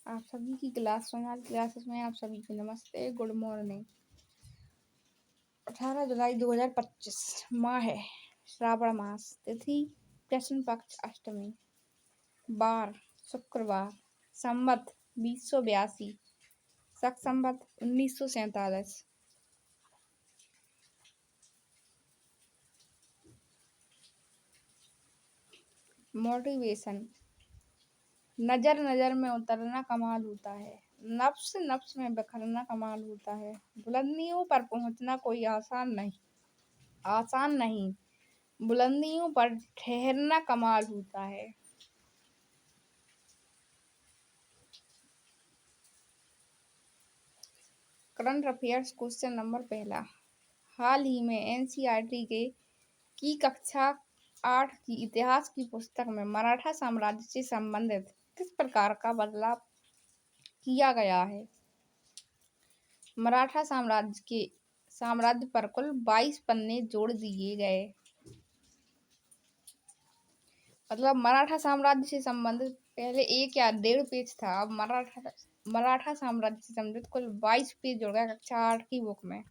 आप सभी की क्लास सोनाल क्लासेस में आप सभी को नमस्ते, गुड मॉर्निंग। 18 जुलाई 2025 माह है श्रावण मास, तिथि कृष्ण पक्ष अष्टमी, बार शुक्रवार, संवत 2082, शक संवत 1947। मोटिवेशन। नजर नजर में उतरना कमाल होता है, नफ्स नफ्स में बिखरना कमाल होता है, बुलंदियों पर पहुंचना कोई आसान नहीं, बुलंदियों पर ठहरना कमाल होता है। करंट अफेयर्स क्वेश्चन नंबर पहला। हाल ही में एनसीईआरटी की कक्षा 8 की इतिहास की पुस्तक में मराठा साम्राज्य से संबंधित किस प्रकार का बदलाव किया गया है? मराठा साम्राज्य पर कुल 22 पन्ने जोड़ दिए गए। मतलब मराठा साम्राज्य से संबंधित पहले 1 या 1.5 पेज था, अब मराठा साम्राज्य से संबंधित कुल 22 पेज जुड़ गए कक्षा 8 की बुक में।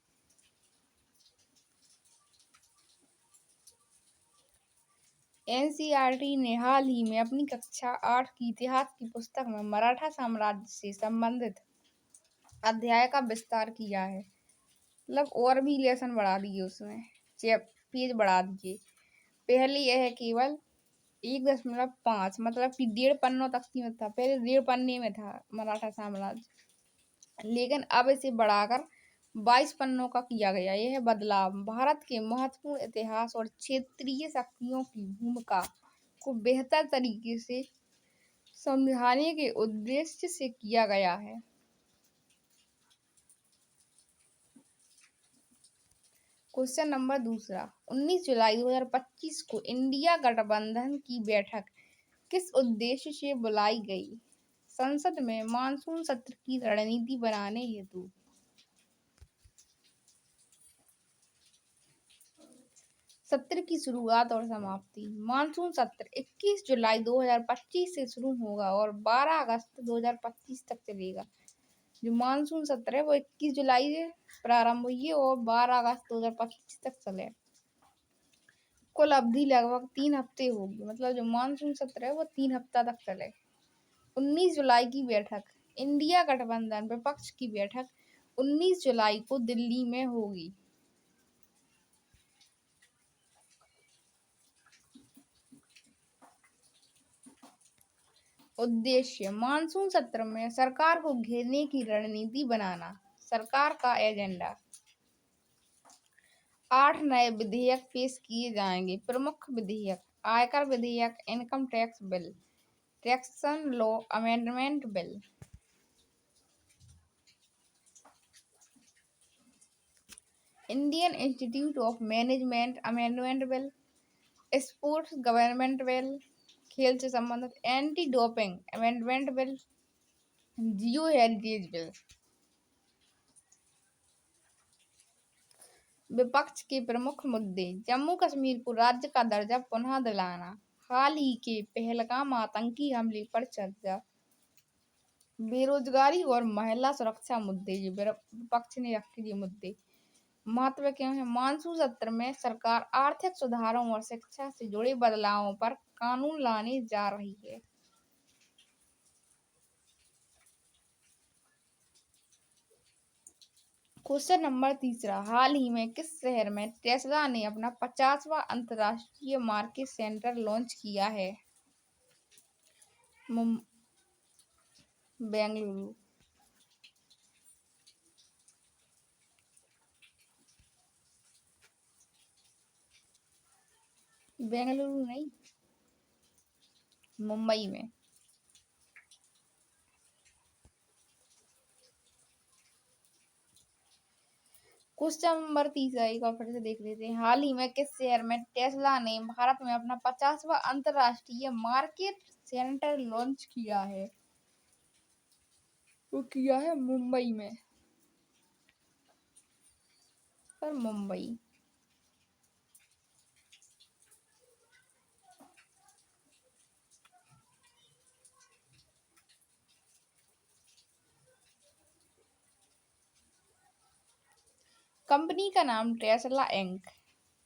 एनसीईआरटी ने हाल ही में अपनी कक्षा 8 की इतिहास की पुस्तक में मराठा साम्राज्य से संबंधित अध्याय का विस्तार किया है। मतलब और भी लेसन बढ़ा दिए, उसमें पेज बढ़ा दिए। पहले यह केवल 1.5 मतलब कि 1.5 पन्नों तक सीमित था, पहले 1.5 पन्ने में था मराठा साम्राज्य, लेकिन अब इसे बढ़ाकर 22 पन्नों का किया गया। यह बदलाव भारत के महत्वपूर्ण इतिहास और क्षेत्रीय शक्तियों की भूमिका को बेहतर तरीके से समझाने के उद्देश्य से किया गया है। क्वेश्चन नंबर दूसरा। 19 जुलाई 2025 को इंडिया गठबंधन की बैठक किस उद्देश्य से बुलाई गई? संसद में मानसून सत्र की रणनीति बनाने हेतु। सत्र की शुरुआत और समाप्ति। मानसून सत्र 21 जुलाई 2025 से शुरू होगा और 12 अगस्त 2025 तक चलेगा। जो मानसून सत्र है वो 21 जुलाई से प्रारंभ हुई है और 12 अगस्त 2025 तक चले। कुल अवधि लगभग 3 हफ्ते होगी, मतलब जो मानसून सत्र है वो 3 हफ्ता तक चले। 19 जुलाई की बैठक। इंडिया गठबंधन विपक्ष की बैठक 19 जुलाई को दिल्ली में होगी। उद्देश्य मानसून सत्र में सरकार को घेरने की रणनीति बनाना, सरकार का एजेंडा। 8 नए विधेयक पेश किए जाएंगे। प्रमुख विधेयक: आयकर विधेयक, income tax bill, taxation law amendment bill, Indian institute of management amendment bill, sports government bill, खेल से संबंधित एंटी डोपिंग अमेंडमेंट बिल, जियो हेरिटेज बिल। विपक्ष के प्रमुख मुद्दे: जम्मू कश्मीर को राज्य का दर्जा पुनः दिलाना, हाल ही के पहलगाम आतंकी हमले पर चर्चा, बेरोजगारी और महिला सुरक्षा मुद्दे। ये विपक्ष ने रखे ये मुद्दे महत्व क्यों है? मानसून सत्र में सरकार आर्थिक सुधारों और शिक्षा से जुड़े बदलावों पर कानून लाने जा रही है। क्वेश्चन नंबर तीसरा। हाल ही में किस शहर में टेस्ला ने अपना 50वां अंतर्राष्ट्रीय मार्केट सेंटर लॉन्च किया है? बेंगलुरु। बेंगलुरु नहीं, मुंबई में। क्वेश्चन नंबर तीसरा एक बार फिर से देख लेते हैं। हाल ही में किस शहर में टेस्ला ने भारत में अपना 50वां अंतर्राष्ट्रीय मार्केट सेंटर लॉन्च किया है? वो किया है मुंबई में। पर मुंबई। कंपनी का नाम टेस्ला इंक।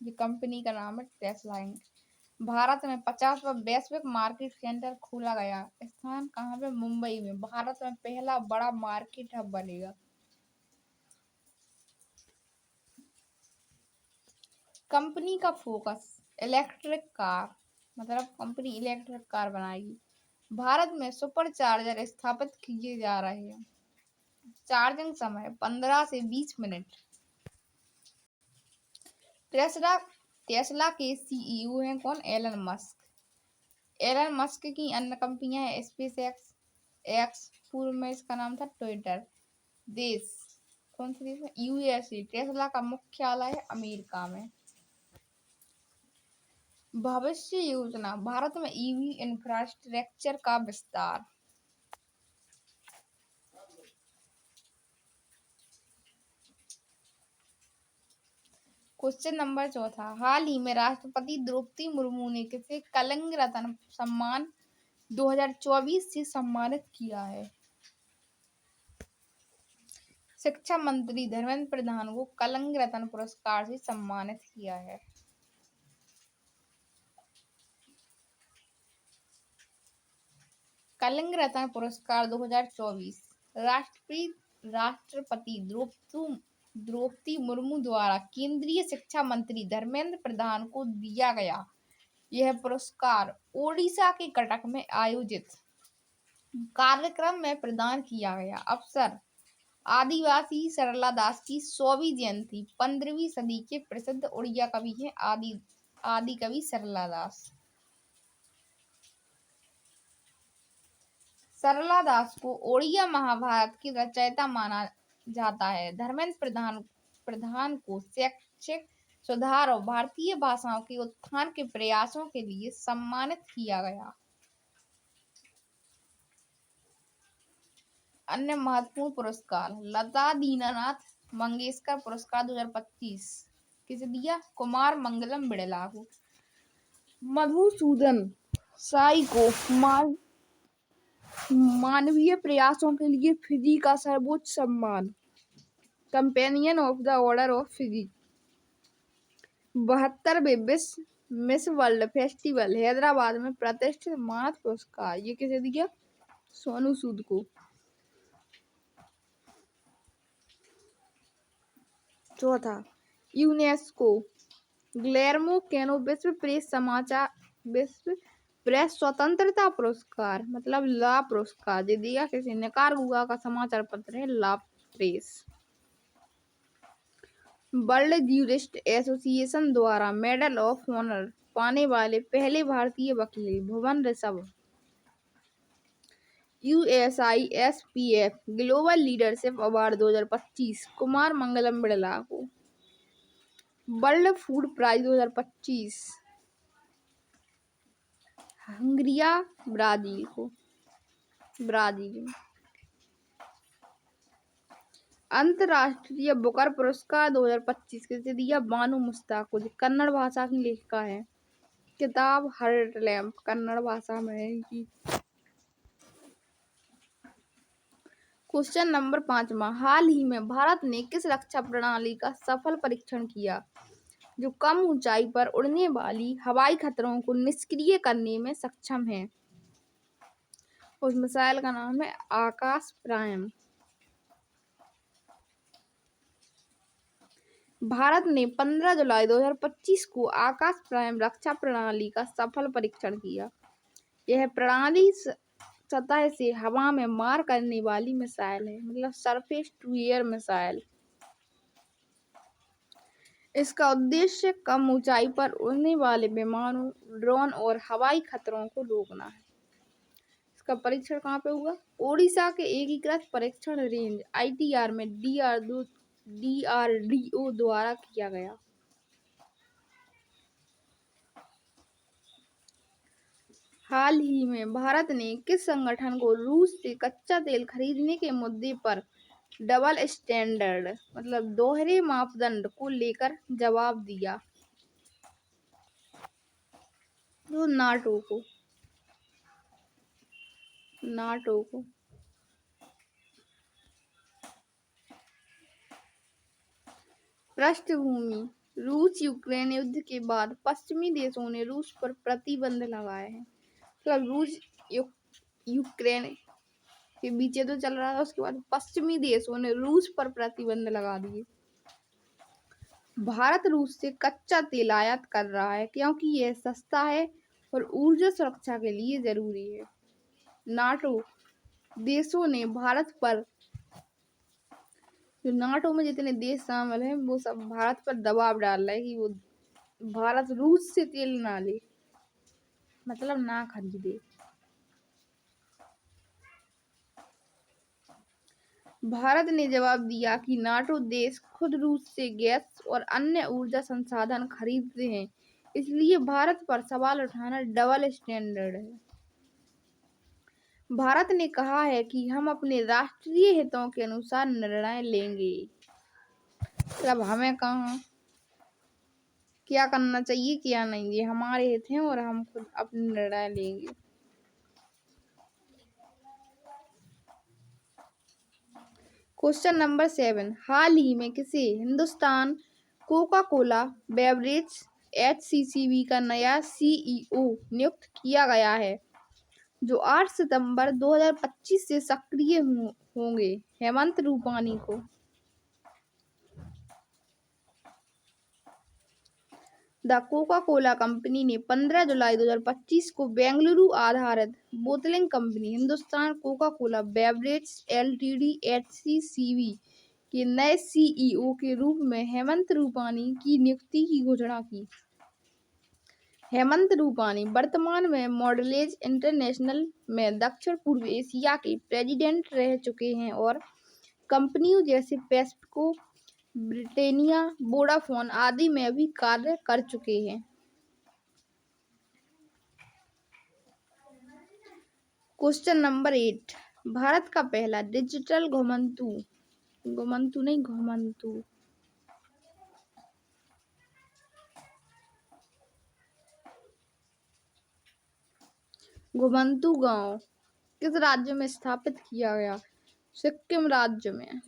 ये कंपनी का नाम है टेस्ला इंक। भारत में 50वां वैश्विक मार्केट सेंटर खोला गया। स्थान कहाँ पे? मुंबई में। भारत में पहला बड़ा मार्केट हब बनेगा। कंपनी का फोकस इलेक्ट्रिक कार, मतलब कंपनी इलेक्ट्रिक कार बनाएगी। भारत में सुपर चार्जर स्थापित किए जा रहे हैं। चार्जिंग समय 15 से 20 मिनट। टेस्ला टेस्ला के सीईओ हैं कौन? Elon Musk. एलन मस्क की अन्य कंपनियां हैं स्पेस एक्स, पूर्व में इसका नाम था ट्विटर। देश कौन से देश में? यूएसए। टेस्ला का मुख्यालय है अमेरिका में। भविष्य योजना भारत में ईवी इंफ्रास्ट्रक्चर का विस्तार। क्वेश्चन नंबर चौथा, हाल ही में राष्ट्रपति द्रौपदी मुर्मू ने किसे कलिंग रत्न सम्मान 2024 से सम्मानित किया है? शिक्षा मंत्री धर्मेंद्र प्रधान को कलिंग रत्न पुरस्कार से सम्मानित किया है। कलिंग रत्न पुरस्कार 2024 राष्ट्रपति द्रौपदी मुर्मू द्वारा केंद्रीय शिक्षा मंत्री धर्मेंद्र प्रधान को दिया गया। यह पुरस्कार ओडिशा के कटक में आयोजित कार्यक्रम में प्रदान किया गया। अवसर आदिवासी सरला दास की 100वीं जयंती। 15वीं सदी के प्रसिद्ध उड़िया कवि हैं आदि कवि सरला दास। सरला दास को ओड़िया महाभारत की रचयिता माना जाता है। धर्मेंद्र प्रधान को शैक्षिक सुधार और भारतीय भाषाओं के उत्थान के प्रयासों के लिए सम्मानित किया गया। अन्य महत्वपूर्ण पुरस्कार लता दीनानाथ मंगेशकर पुरस्कार 2025 किसे दिया? कुमार मंगलम बिड़ला को। मधुसूदन साई को मानवीय प्रयासों के लिए फिजी का सर्वोच्च सम्मान companion of the order of Fiji. 72वें विश्व मिस वर्ल्ड फेस्टिवल हैदराबाद में प्रतिष्ठित मानद पुरस्कार ये किसे दिया? सोनू सूद को। चौथा, यूनेस्को ग्लेर्मो कैनो विश्व प्रेस स्वतंत्रता पुरस्कार मतलब ला पुरस्कार दे दिया किसे? निकारागुआ का समाचार पत्र है La Presse. World Jurist Association द्वारा मेडल ऑफ ऑनर पाने वाले पहले भारतीय वकील Bhuvan Rishabh. USISPF global leadership award 2025 Kumar Mangalam Birla को। World Food Prize 2025 Hungria Brazil को। अंतर्राष्ट्रीय बुकर पुरस्कार 2025 किसे दिया? बानू मुश्ताक को, जो कन्नड़ भाषा की लेखिका है। किताब हर्ट लैम्प कन्नड़ भाषा में है इनकी। क्वेश्चन नंबर 5वां, हाल ही में भारत ने किस रक्षा प्रणाली का सफल परीक्षण किया जो कम ऊंचाई पर उड़ने वाली हवाई खतरों को निष्क्रिय करने में सक्षम है? उस मिसाइल का नाम है आकाश प्राइम। भारत ने 15 जुलाई 2025 को आकाश प्राइम रक्षा प्रणाली का सफल परीक्षण किया। यह प्रणाली सतह से हवा में मार करने वाली मिसाइल है, मतलब सरफेस टू एयर मिसाइल। इसका उद्देश्य कम ऊंचाई पर उड़ने वाले विमानों, ड्रोन और हवाई खतरों को रोकना है। इसका परीक्षण कहाँ पे हुआ? ओडिशा के एकीकृत परीक्षण रेंज ITR में DRDO द्वारा किया गया। हाल ही में भारत ने किस संगठन को रूस से कच्चा तेल खरीदने के मुद्दे पर डबल स्टैंडर्ड मतलब दोहरे मापदंड को लेकर जवाब दिया? तो नाटो को। पृष्ठभूमि। रूस यूक्रेन युद्ध के बाद पश्चिमी देशों ने रूस पर प्रतिबंध लगाए हैं। मतलब रूस यूक्रेन के बीच तो चल रहा था, उसके बाद पश्चिमी देशों ने रूस पर प्रतिबंध लगा दिए। भारत रूस से कच्चा तेल आयात कर रहा है क्योंकि यह सस्ता है और ऊर्जा सुरक्षा के लिए जरूरी है। नाटो देशों ने भारत पर, जो नाटो में जितने देश शामिल हैं वो सब भारत पर दबाव डाल रहे हैं कि वो भारत रूस से तेल ना ले, मतलब ना खरीदे। भारत ने जवाब दिया कि नाटो देश खुद रूस से गैस और अन्य ऊर्जा संसाधन खरीदते हैं, इसलिए भारत पर सवाल उठाना डबल स्टैंडर्ड है। भारत ने कहा है कि हम अपने राष्ट्रीय हितों के अनुसार निर्णय लेंगे। मतलब हमें कहाँ क्या करना चाहिए क्या नहीं, ये हमारे हित हैं और हम खुद अपने निर्णय लेंगे। क्वेश्चन नंबर 7, हाल ही में किसे Hindustan Coca Cola beverage HCCB का नया CEO नियुक्त किया गया है, जो 8 सितंबर 2025 से सक्रिय होंगे? हेमंत रूपानी को। द कोका कोला कंपनी ने 15 जुलाई 2025 को बेंगलुरु आधारित bottling company Hindustan Coca Cola beverage LTD HCCB के नए CEO के रूप में हेमंत रूपानी की नियुक्ति की घोषणा की। हेमंत रूपानी वर्तमान में मॉडलेज इंटरनेशनल में दक्षिण पूर्व एशिया के प्रेसिडेंट रह चुके हैं और कंपनियों जैसे पेप्सिको, ब्रिटानिया, वोडाफोन आदि में भी कार्य कर चुके हैं। क्वेश्चन नंबर 8, भारत का पहला डिजिटल घुमंतू गांव किस राज्य में स्थापित किया गया? सिक्किम राज्य में।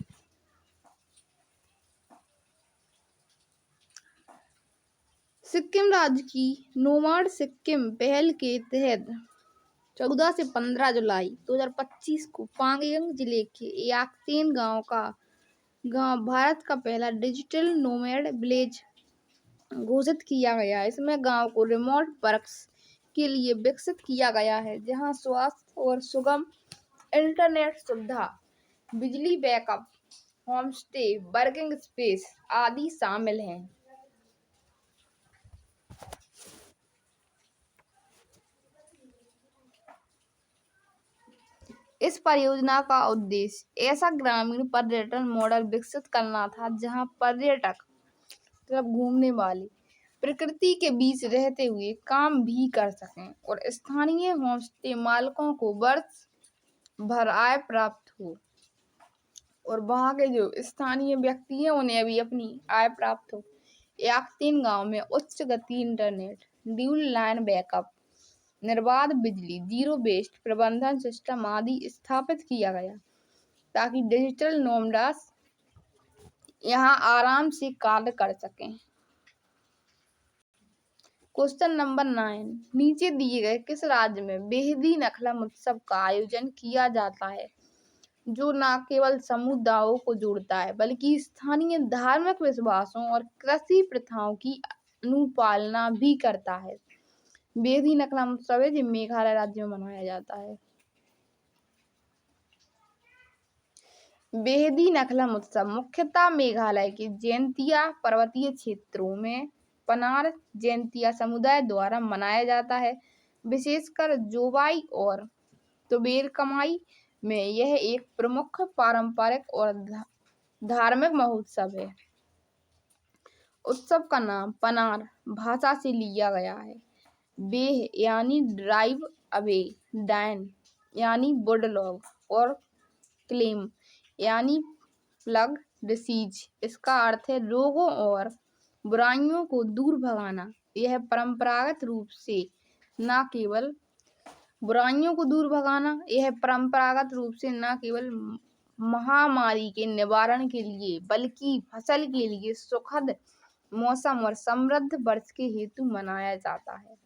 सिक्किम राज्य की नोमाड सिक्किम पहल के तहत 14 से 15 जुलाई 2025 को पांगयंग जिले के याकसेन गांव भारत का पहला डिजिटल नोमैड विलेज घोषित किया गया। इसमें गांव को रिमोट वर्क्स के लिए विकसित किया गया है, जहां स्वास्थ्य और सुगम इंटरनेट सुविधा, बिजली बैकअप, होमस्टे, वर्किंग स्पेस आदि शामिल हैं। इस परियोजना का उद्देश्य ऐसा ग्रामीण पर्यटन मॉडल विकसित करना था जहां पर्यटक, मतलब घूमने वाले, प्रकृति के बीच रहते हुए काम भी कर सकें और स्थानीय होमस्टे मालिकों को वर्ष भर आय प्राप्त हो और वहाँ के जो स्थानीय व्यक्ति हैं उन्हें भी अपनी आय प्राप्त हो। याकसेन गांव में उच्च गति इंटरनेट, ड्यूल लाइन बैकअप, निर्बाध बिजली, जीरो वेस्ट प्रबंधन सिस्टम आदि स्थापित किया गया ताकि डिजिटल नोमैड्स यहाँ आराम से कार्य कर सकें। क्वेश्चन नंबर 9, नीचे दिए गए किस राज्य में बेहदी नखलम उत्सव का आयोजन किया जाता है, जो न केवल समुदायों को जोड़ता है बल्कि स्थानीय धार्मिक विश्वासों और कृषि प्रथाओं की अनुपालना भी करता है? बेहदी नखलम उत्सव है जो मेघालय राज्य में मनाया जाता है। बेहदी नखलम उत्सव मुख्यतः मेघालय के जैंतिया पर्वतीय क्षेत्रों में पनार जैंतिया समुदाय द्वारा मनाया जाता है। विशेषकर जोवाई और तुबेरकमाई में यह एक प्रमुख पारंपरिक और धार्मिक महोत्सव है। उत्सव का नाम पनार भाषा से लिया गया है। बेह यानी ड्राइव अवे, डायन यानी बुलडॉग और क्लेम यानी प्लग डिसीज, इसका अर्थ है रोगों और बुराइयों को दूर भगाना। यह परंपरागत रूप से न केवल महामारी के निवारण के लिए बल्कि फसल के लिए सुखद मौसम और समृद्ध वर्ष के हेतु मनाया जाता है।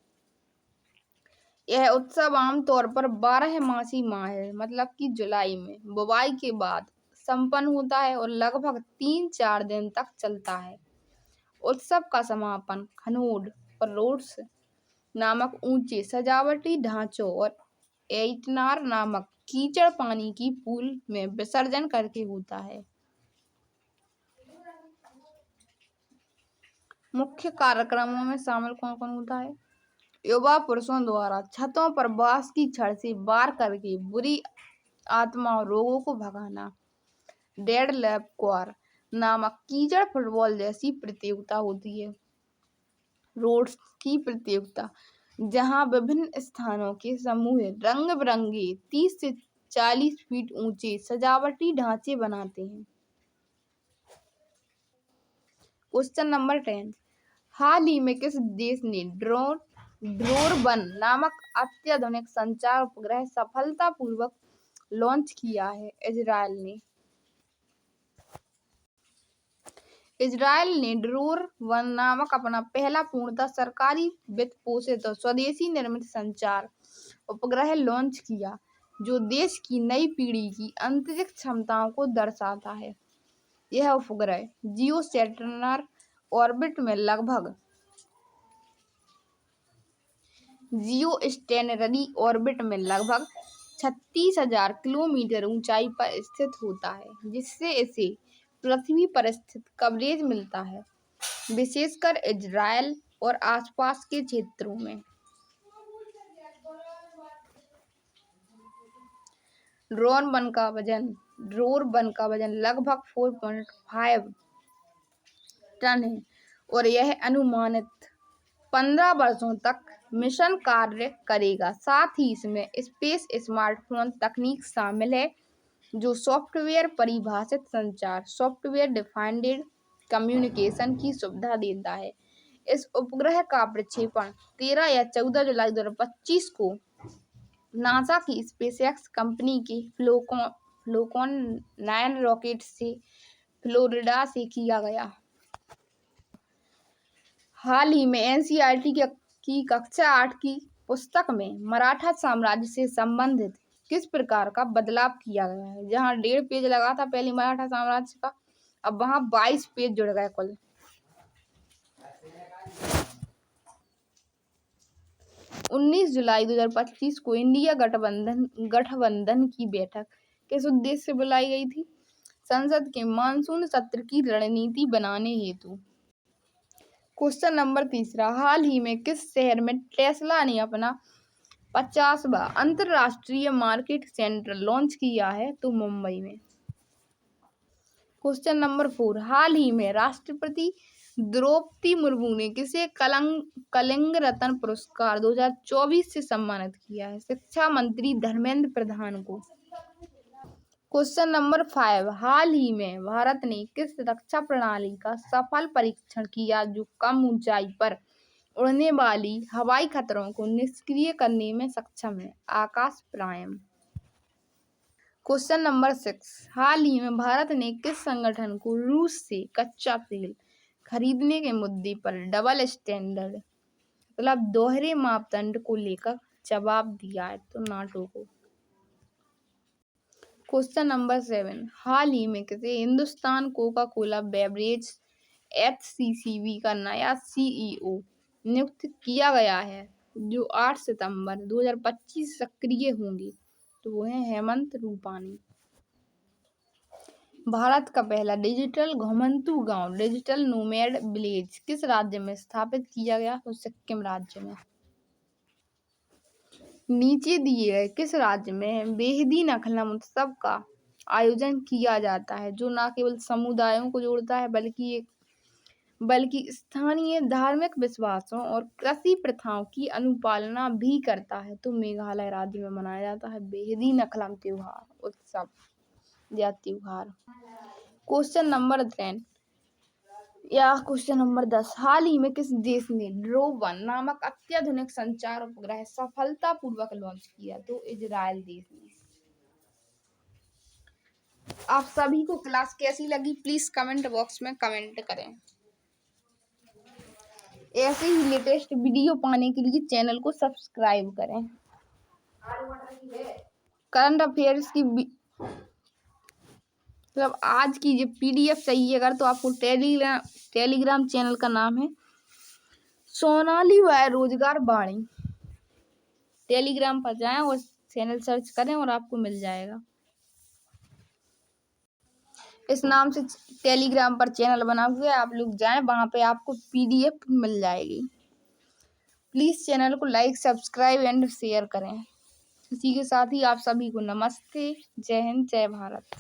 यह उत्सव आमतौर पर 12मासी माह मतलब कि जुलाई में बुवाई के बाद संपन्न होता है और लगभग 3-4 दिन तक चलता है। उत्सव का समापन खनोड और रोड्स नामक ऊंचे सजावटी ढांचों और एटनार नामक कीचड़ पानी की पूल में विसर्जन करके होता है। मुख्य कार्यक्रमों में शामिल कौन कौन होता है? युवा पुरुषों द्वारा छतों पर बांस की छड़ से वार करके बुरी आत्मा और रोगों को भगाना। डेड लैप क्वार नामक कीचड़ फुटबॉल जैसी प्रतियोगिता होती है। रोड्स की प्रतियोगिता जहां विभिन्न स्थानों के समूह रंग बिरंगे 30 से 40 फीट ऊंचे सजावटी ढांचे बनाते हैं। क्वेश्चन नंबर 10, हाल ही में किस देश ने ड्रोन नामक अत्याधुनिक संचार उपग्रह सफलतापूर्वक लॉन्च किया है? इजराइल ने ड्रोन नामक अपना पहला पूर्णतः सरकारी वित्त पोषित और स्वदेशी निर्मित संचार उपग्रह लॉन्च किया, जो देश की नई पीढ़ी की अंतरिक्ष क्षमताओं को दर्शाता है। यह उपग्रह जियोस्टेशनरी ऑर्बिट में लगभग 36,000 किलोमीटर ऊंचाई पर स्थित होता है, जिससे इसे पृथ्वी पर स्थित कवरेज मिलता है, विशेषकर इजराइल और आसपास के क्षेत्रों में। ड्रोन वन का वजन लगभग 4.5 टन है और यह अनुमानित 15 वर्षों तक मिशन कार्य करेगा। साथ ही इसमें स्पेस स्मार्टफोन तकनीक शामिल है, जो सॉफ्टवेयर परिभाषित संचार सॉफ्टवेयर डिफाइंड कम्युनिकेशन की सुविधा देता है। इस उपग्रह का प्रक्षेपण 13 या 14 जुलाई 2025 को नासा की स्पेसएक्स कंपनी के फ्लोकॉन 9 रॉकेट से फ्लोरिडा से किया गया। हाल ही में एनसीईआरटी की कक्षा 8 की पुस्तक में मराठा साम्राज्य से संबंधित किस प्रकार का बदलाव किया गया है? जहां 1.5 पेज लगा था पहले मराठा साम्राज्य का, अब वहां 22 पेज जुड़ गए कुल। 19 जुलाई 2025 को इंडिया गठबंधन की बैठक किस उद्देश्य से बुलाई गई थी? संसद के मानसून सत्र की रणनीति बनाने हेतु। क्वेश्चन नंबर 3, हाल ही में किस शहर में टेस्ला ने अपना 50वां अंतरराष्ट्रीय मार्केट सेंटर लॉन्च किया है? तो मुंबई में। क्वेश्चन नंबर 4, हाल ही में राष्ट्रपति द्रौपदी मुर्मू ने किसे कलिंग रत्न पुरस्कार 2024 से सम्मानित किया है? शिक्षा मंत्री धर्मेंद्र प्रधान को। क्वेश्चन नंबर 5, हाल ही में भारत ने किस रक्षा प्रणाली का सफल परीक्षण किया जो कम ऊंचाई पर उड़ने वाली हवाई खतरों को निष्क्रिय करने में सक्षम है? आकाश प्राइम। क्वेश्चन नंबर 6, हाल ही में भारत ने किस संगठन को रूस से कच्चा तेल खरीदने के मुद्दे पर डबल स्टैंडर्ड मतलब दोहरे मापदंड को लेकर जवाब दिया है? तो नाटो को। क्वेश्चन नंबर 7, हाल ही में किसे Hindustan Coca Cola beverage HCCB का नया CEO नियुक्त किया गया है, जो 8 सितंबर 2025 सक्रिय होंगे? तो वो है हेमंत रूपानी। भारत का पहला डिजिटल घुमंतू गांव डिजिटल नोमैड विलेज किस राज्य में स्थापित किया गया? तो सिक्किम राज्य में। नीचे दिए गए किस राज्य में बेहदी नखलम उत्सव का आयोजन किया जाता है, जो न केवल समुदायों को जोड़ता है बल्कि स्थानीय धार्मिक विश्वासों और कृषि प्रथाओं की अनुपालना भी करता है? तो मेघालय राज्य में मनाया जाता है बेहदी नखलम त्योहार उत्सव या त्योहार। क्वेश्चन नंबर 10, हाल ही में किस देश ने ड्रोन नामक अत्याधुनिक संचार उपग्रह सफलतापूर्वक लॉन्च किया? तो इजराइल देश ने। आप सभी को क्लास कैसी लगी प्लीज कमेंट बॉक्स में कमेंट करें। ऐसे ही लेटेस्ट वीडियो पाने के लिए चैनल को सब्सक्राइब करें। करंट अफेयर्स की मतलब आज की जो PDF चाहिए अगर तो आपको टेलीग्राम चैनल का नाम है सोनाली रोजगार वाणी। टेलीग्राम पर जाएं और चैनल सर्च करें और आपको मिल जाएगा। इस नाम से टेलीग्राम पर चैनल बना हुआ है, आप लोग जाएं वहां पे आपको PDF मिल जाएगी। प्लीज चैनल को लाइक सब्सक्राइब एंड शेयर करें। इसी के साथ ही आप सभी को नमस्ते, जय हिंद, जय भारत।